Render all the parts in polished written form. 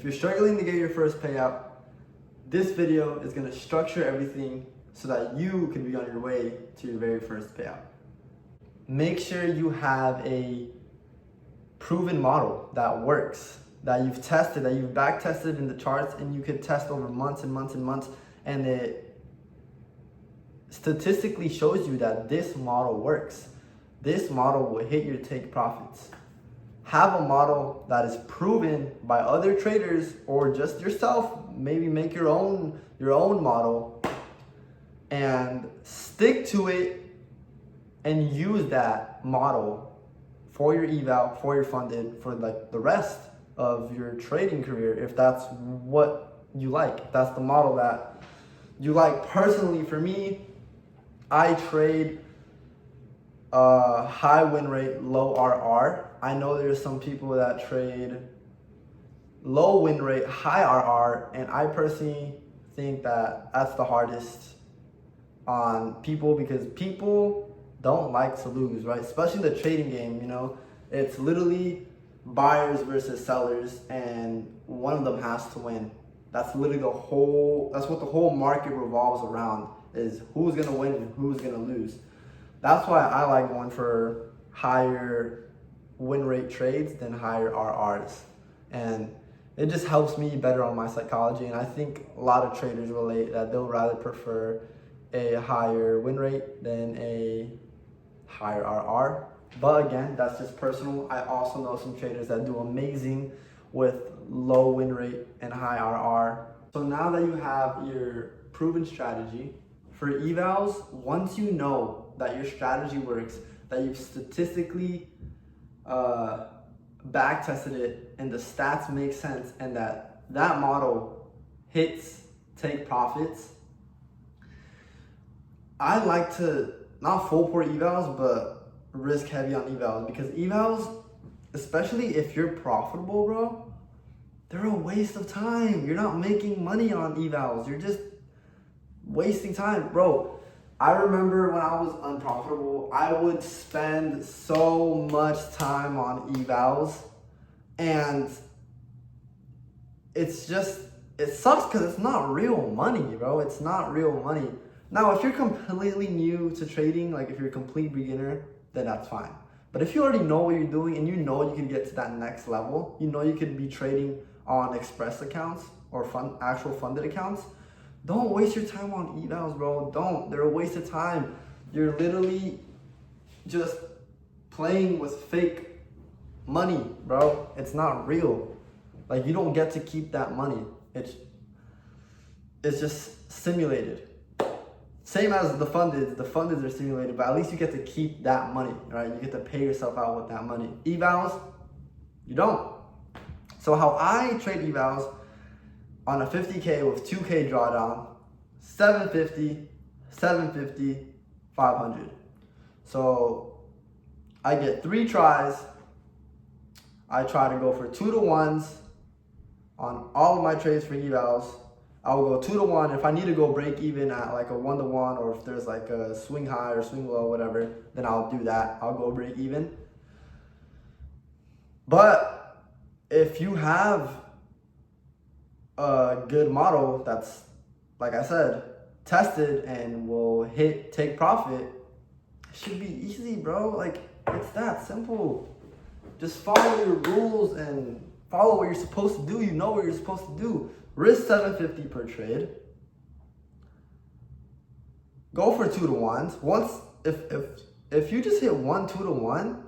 If you're struggling to get your first payout, this video is gonna structure everything so that you can be on your way to your very first payout. Make sure you have a proven model that works, that you've tested, that you've back tested in the charts, and you could test over months and months and months, and it statistically shows you that this model works. This model will hit your take profits. Have a model that is proven by other traders or just yourself. Maybe make your own model and stick to it and use that model for your eval, for your funded, for like the rest of your trading career, if that's what you like, if that's the model that you like. Personally, for me, I trade high win rate, low RR. I know there's some people that trade low win rate, high RR, and I personally think that that's the hardest on people, because people don't like to lose, right? Especially the trading game, you know, it's literally buyers versus sellers, and one of them has to win. That's literally that's what the whole market revolves around, is who's gonna win and who's gonna lose. That's why I like going for higher win rate trades than higher RRs. And it just helps me better on my psychology. And I think a lot of traders relate that they'll rather prefer a higher win rate than a higher RR. But again, that's just personal. I also know some traders that do amazing with low win rate and high RR. So now that you have your proven strategy for evals, once you know that your strategy works, that you've statistically back tested it and the stats make sense, and that model hits take profits, I like to not full port evals, but risk heavy on evals, because evals, especially if you're profitable, bro, they're a waste of time. You're not making money on evals. You're just wasting time, bro. I remember when I was unprofitable, I would spend so much time on evals, and it sucks because it's not real money, bro. It's not real money. Now, if you're completely new to trading, like if you're a complete beginner, then that's fine. But if you already know what you're doing and you know you can get to that next level, you know you could be trading on express accounts or actual funded accounts, don't waste your time on evals, bro. Don't. They're a waste of time. You're literally just playing with fake money, bro. It's not real. Like, you don't get to keep that money. It's just simulated. Same as the fundeds. The fundeds are simulated, but at least you get to keep that money, right? You get to pay yourself out with that money. Evals, you don't. So how I trade evals, on a 50K with 2K drawdown, 750, 750, 500. So I get 3 tries. I try to go for 2 to 1s on all of my trades for evals. I will go 2 to 1. If I need to go break even at like a 1 to 1, or if there's like a swing high or swing low, whatever, then I'll do that. I'll go break even. But if you have a good model that's, like I said, tested and will take profit, it should be easy, bro. Like, it's that simple. Just follow your rules and follow what you're supposed to do. You know what you're supposed to do. Risk 750 per trade. Go for 2 to 1s. Once, if you just hit 1 2 to 1,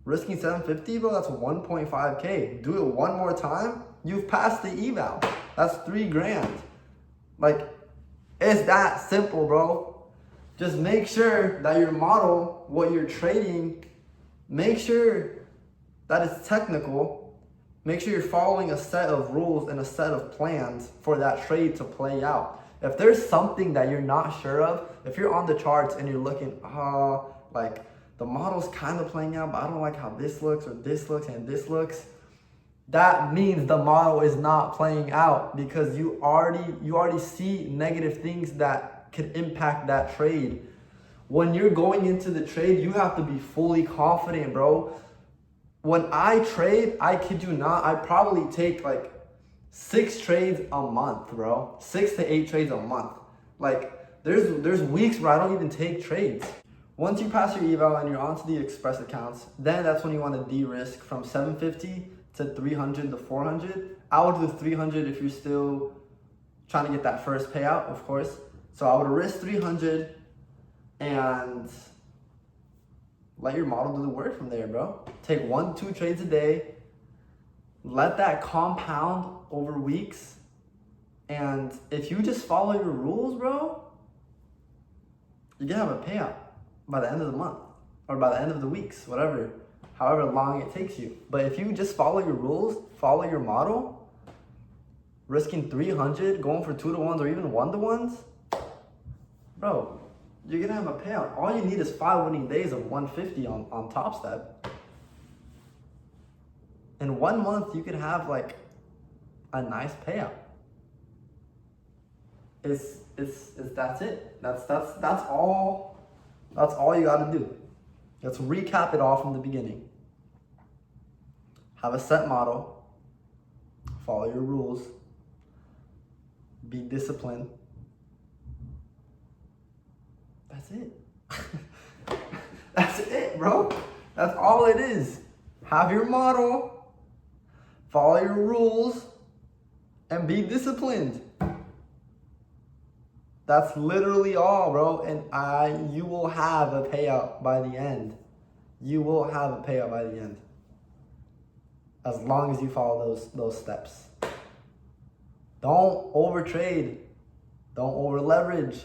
risking 750, bro, that's 1.5K. Do it one more time, you've passed the eval. That's 3 grand. Like, it's that simple, bro. Just make sure that your model, what you're trading, make sure that it's technical. Make sure you're following a set of rules and a set of plans for that trade to play out. If there's something that you're not sure of, if you're on the charts and you're looking, like the model's kind of playing out, but I don't like how this looks or this looks and this looks, that means the model is not playing out, because you already see negative things that could impact that trade. When you're going into the trade, you have to be fully confident, bro. When I trade, I kid you not, I probably take like 6 trades a month, bro. 6 to 8 trades a month. Like, there's weeks where I don't even take trades. Once you pass your eval and you're onto the express accounts, then that's when you want to de-risk from 750 to 300 to 400. I would do 300 if you're still trying to get that first payout, of course. So I would risk 300 and let your model do the work from there, bro. Take 1-2 trades a day. Let that compound over weeks. And if you just follow your rules, bro, you're gonna have a payout by the end of the month or by the end of the weeks, whatever, however long it takes you. But if you just follow your rules, follow your model, risking 300, going for 2-to-1s or even 1-to-1s, bro, you're gonna have a payout. All you need is 5 winning days of 150 on Top Step. In 1 month, you could have like a nice payout. That's it. That's all you gotta do. Let's recap it all from the beginning. Have a set model, follow your rules, be disciplined. That's it. That's it, bro. That's all it is. Have your model, follow your rules, and be disciplined. That's literally all, bro. And you will have a payout by the end. You will have a payout by the end. As long as you follow those steps. Don't overtrade. Don't over leverage.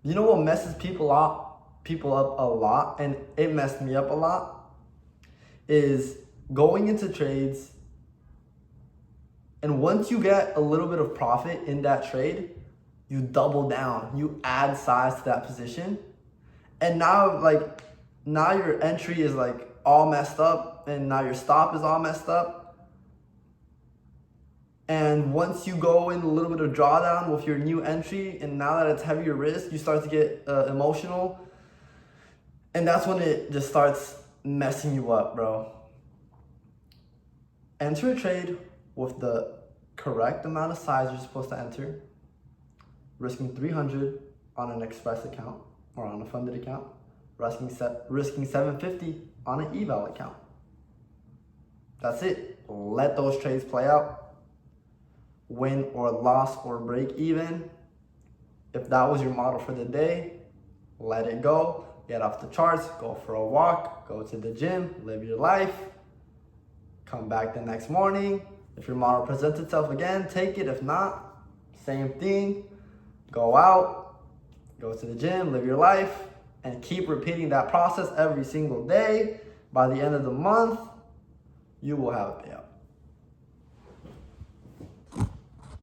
You know what messes people up a lot, and it messed me up a lot, is going into trades, and once you get a little bit of profit in that trade, you double down, you add size to that position, and now your entry is like all messed up, and now your stop is all messed up. And once you go in a little bit of drawdown with your new entry, and now that it's heavier risk, you start to get emotional, and that's when it just starts messing you up, bro. Enter a trade with the correct amount of size you're supposed to enter, risking 300 on an express account or on a funded account, risking 750 on an eval account. That's it. Let those trades play out. Win or loss or break even. If that was your model for the day, let it go. Get off the charts, go for a walk, go to the gym, live your life. Come back the next morning. If your model presents itself again, take it. If not, same thing. Go out, go to the gym, live your life, and keep repeating that process every single day. By the end of the month, you will have a payout.